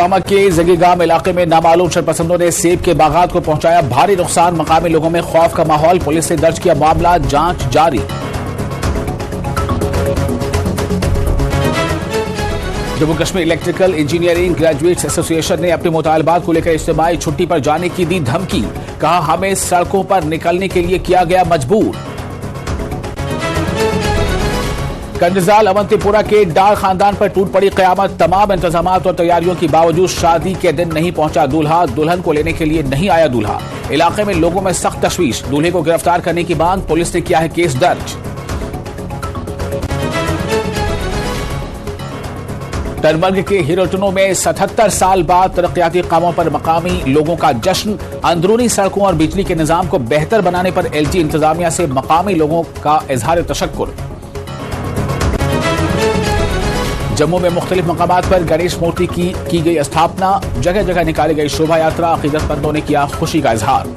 पुलवामा के जगीगाम इलाके में नामालूम शरपसंदों ने सेब के बागात को पहुंचाया भारी नुकसान। मकामी लोगों में खौफ का माहौल। पुलिस ने दर्ज किया मामला, जांच जारी। Jammu Kashmir electrical engineering graduates association ने अपने मुतालबात को लेकर इज्तिमाई छुट्टी पर जाने की दी धमकी। कहा, हमें सड़कों पर निकलने के लिए किया गया मजबूर। कंडीजाल अवंतीपुरा के डार खानदान पर टूट पड़ी कयामत। तमाम इंतजाम और तैयारियों के बावजूद शादी के दिन नहीं पहुंचा दूल्हा। दुल्हन को लेने के लिए नहीं आया दूल्हा। इलाके में लोगों में सख्त तशवीश। दूल्हे को गिरफ्तार करने की मांग। पुलिस ने किया है केस दर्ज। टनबर्ग के हिरोटनो में 77 साल बाद तरक्याती कामों पर मकामी लोगों का जश्न। अंदरूनी सड़कों और बिजली के निजाम को बेहतर बनाने पर एलजी इंतजामिया से मकामी लोगों का इजहार तशक्कुर। जम्मू में मुख्तलिफ मकामात पर गणेश मूर्ति की गई स्थापना। जगह जगह निकाली गई शोभा यात्रा। अकीदतमंदों ने किया खुशी का इजहार।